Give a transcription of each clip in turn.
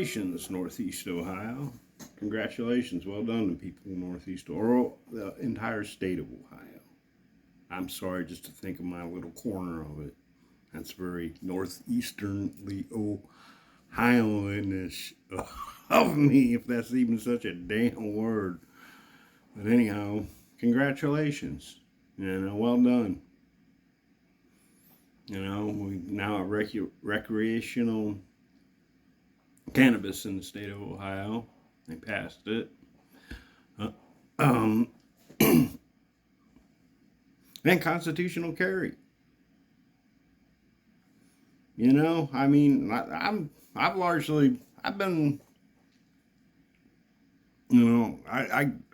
Congratulations, Northeast Ohio. Congratulations. Well done to people in Northeast or the entire state of Ohio. I'm sorry just to think of my little corner of it. That's very northeasternly Ohioanish of me, if that's even such a damn word. But anyhow, congratulations. Well done. We now have recreational cannabis in the state of Ohio. They passed it. And constitutional carry. I've been,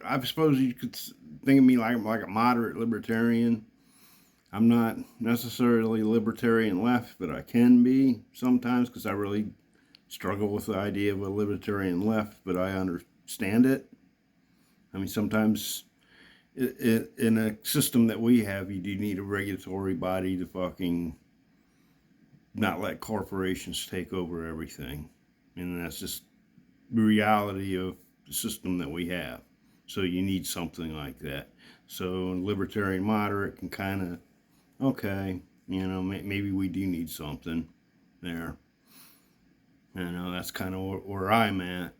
I suppose you could think of me like a moderate libertarian. I'm not necessarily libertarian left, but I can be sometimes because I really struggle with the idea of a libertarian left, but I understand it. Sometimes in a system that we have, you do need a regulatory body to fucking not let corporations take over everything. And that's just the reality of the system that we have. So you need something like that. So libertarian moderate can kind of, okay, maybe we do need something there. That's kind of where I'm at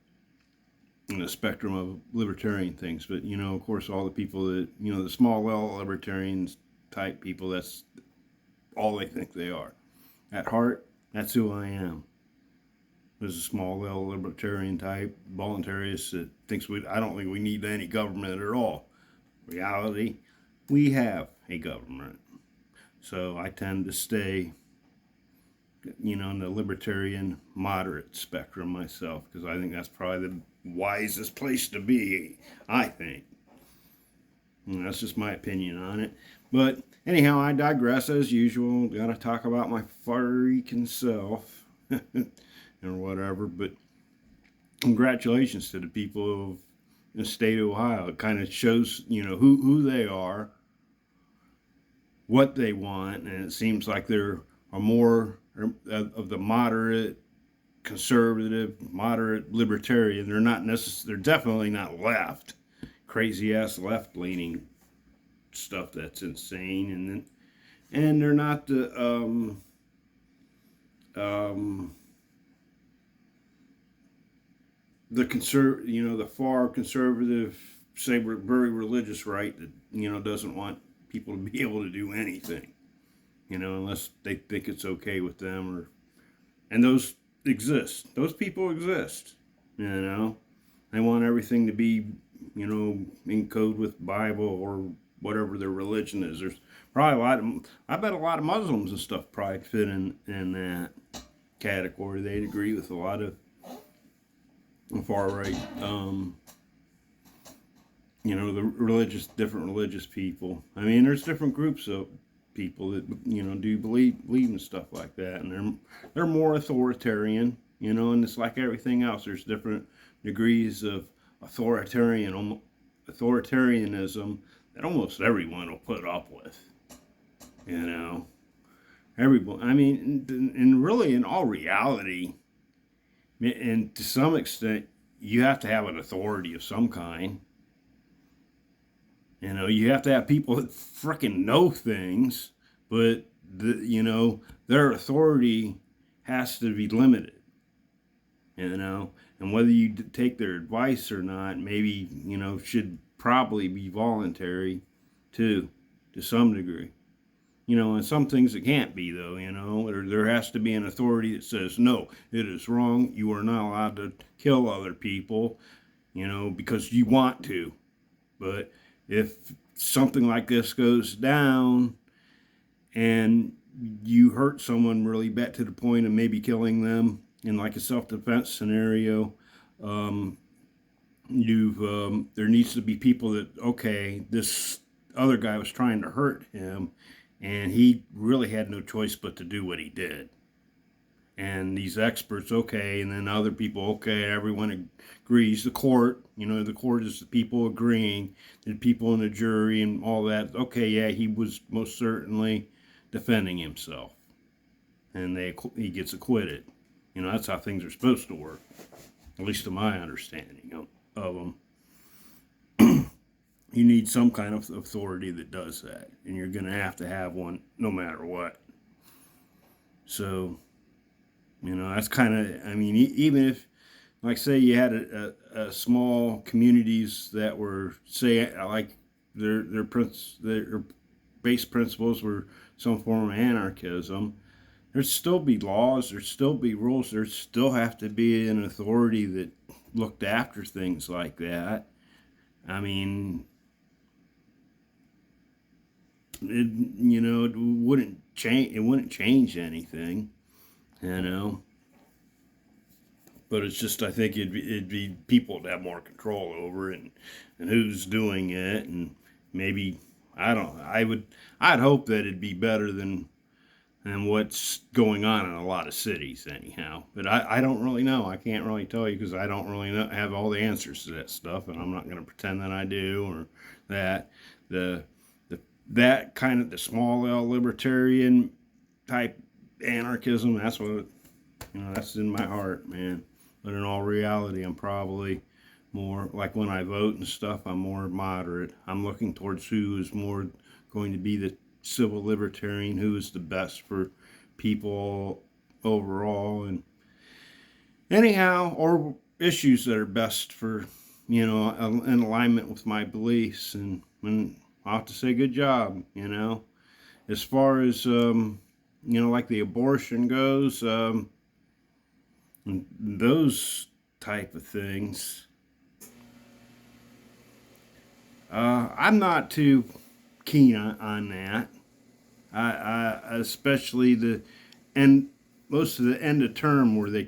in the spectrum of libertarian things. But, of course, all the people that, the small L libertarians type people, that's all they think they are. At heart, that's who I am. There's a small L libertarian type, voluntarist that thinks I don't think we need any government at all. Reality, we have a government. So I tend to stay, in the libertarian moderate spectrum myself, because I think that's probably the wisest place to be, I think. That's just my opinion on it. But anyhow, I digress as usual. Got to talk about my freaking self or whatever. But congratulations to the people of the state of Ohio. It kind of shows, who they are, what they want, and it seems like there are more of the moderate, conservative, moderate libertarian. They're not necessarily. They're definitely not left, crazy ass left leaning stuff that's insane, and they're not the the far conservative, say very religious right that doesn't want people to be able to do anything, unless they think it's okay with them, and those exist. Those people exist. They want everything to be, in code with Bible or whatever their religion is. There's probably I bet a lot of Muslims and stuff probably fit in that category. They'd agree with a lot of far right, the different religious people. There's different groups of people that, do believe in stuff like that, and they're more authoritarian, and it's like everything else. There's different degrees of authoritarianism that almost everyone will put up with, everyone. And really, in all reality, and to some extent, you have to have an authority of some kind. You have to have people that frickin' know things, but their authority has to be limited. And whether you take their advice or not, maybe should probably be voluntary too, to some degree. And some things it can't be, though. There has to be an authority that says no, it is wrong. You are not allowed to kill other people, because you want to. But if something like this goes down and you hurt someone really bad to the point of maybe killing them in like a self-defense scenario, there needs to be people that, okay, this other guy was trying to hurt him and he really had no choice but to do what he did. And these experts, okay, and then other people, okay, everyone agrees. The court, the court is the people agreeing, the people in the jury and all that. Okay, yeah, he was most certainly defending himself. And he gets acquitted. That's how things are supposed to work. at least to my understanding of them. You need some kind of authority that does that, and you're going to have one no matter what. So, that's kind of, I mean, even if, like, say you had a small communities that were, say, like their base principles were some form of anarchism, there'd still be laws, there'd still be rules, there'd still have to be an authority that looked after things like that. I mean, it wouldn't change. It wouldn't change anything, you know. But it's just, I think it'd be people to have more control over it, and who's doing it, and maybe I'd hope that it'd be better than what's going on in a lot of cities, anyhow. But I don't really know. I can't really tell you because I don't really have all the answers to that stuff, and I'm not going to pretend that I do or that that kind of the small L libertarian type anarchism. That's what that's in my heart, man. But in all reality, I'm probably more like when I vote and stuff. I'm more moderate. I'm looking towards who is more going to be the civil libertarian, who is the best for people overall, and anyhow, or issues that are best for in alignment with my beliefs. And I'll have to say good job. As far as like the abortion goes, and those type of things, I'm not too keen on that. I especially most of the end of term where they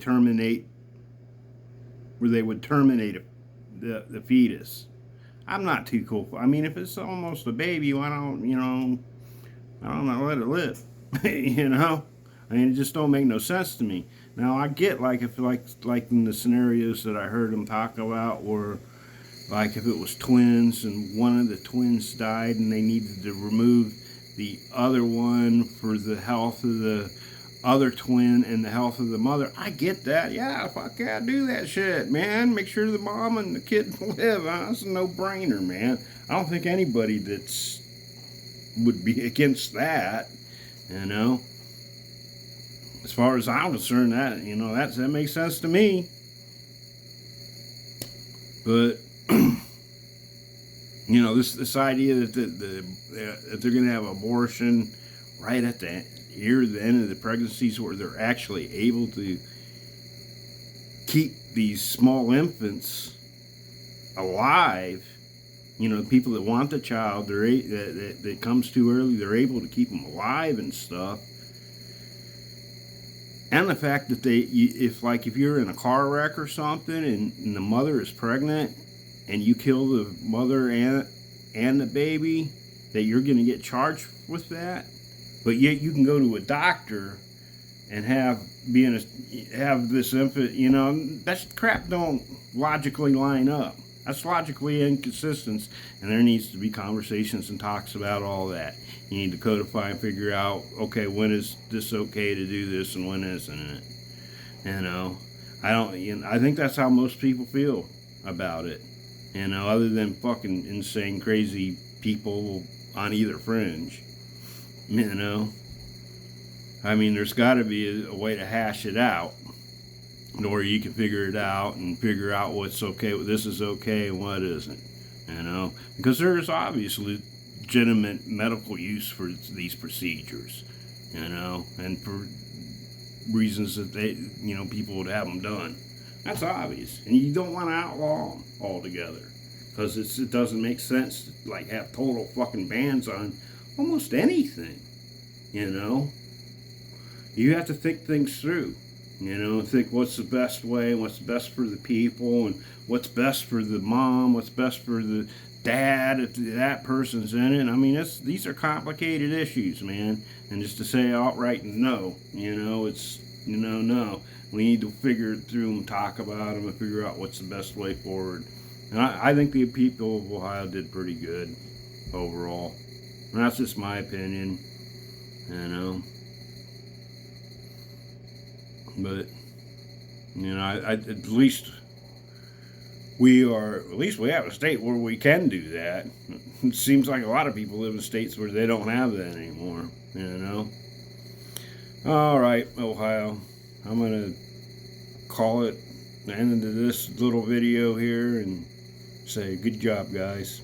would terminate the fetus. I'm not too cool. I mean, if it's almost a baby, why don't let it live? I mean, it just don't make no sense to me. Now I get like in the scenarios that I heard them talk about, or like if it was twins and one of the twins died and they needed to remove the other one for the health of the other twin and the health of the mother. I get that. Yeah, fuck yeah, do that shit, man. Make sure the mom and the kid live. That's a no-brainer, man. I don't think anybody would be against that, As far as I'm concerned, that makes sense to me. But this idea that that they're going to have abortion right at the end of the pregnancies, where they're actually able to keep these small infants alive. The people that want the child, that comes too early, they're able to keep them alive and stuff. And the fact that if you're in a car wreck or something and the mother is pregnant and you kill the mother and the baby, that you're going to get charged with that. But yet you can go to a doctor and have this infant. That crap don't logically line up. That's logically inconsistent, and there needs to be conversations and talks about all that. You need to codify and figure out, okay, when is this okay to do this and when isn't it? I think that's how most people feel about it. Other than fucking insane, crazy people on either fringe. I mean, there's got to be a way to hash it out, or you can figure it out and figure out what's okay, what this is okay and what isn't. Because there's obviously legitimate medical use for these procedures, and for reasons that people would have them done. That's obvious, and you don't want to outlaw them altogether, because it doesn't make sense to have total fucking bans on almost anything. You have to think things through, and think what's the best way, and what's best for the people, and what's best for the mom, what's best for the dad if that person's in it. I mean, these are complicated issues, man. And just to say outright no, it's no. We need to figure it through and talk about them and figure out what's the best way forward. And I think the people of Ohio did pretty good overall. And that's just my opinion, But I at least we are, at least we have a state where we can do that. It seems like a lot of people live in states where they don't have that anymore, you know. All right, Ohio, I'm gonna call it the end of this little video here and say good job, guys.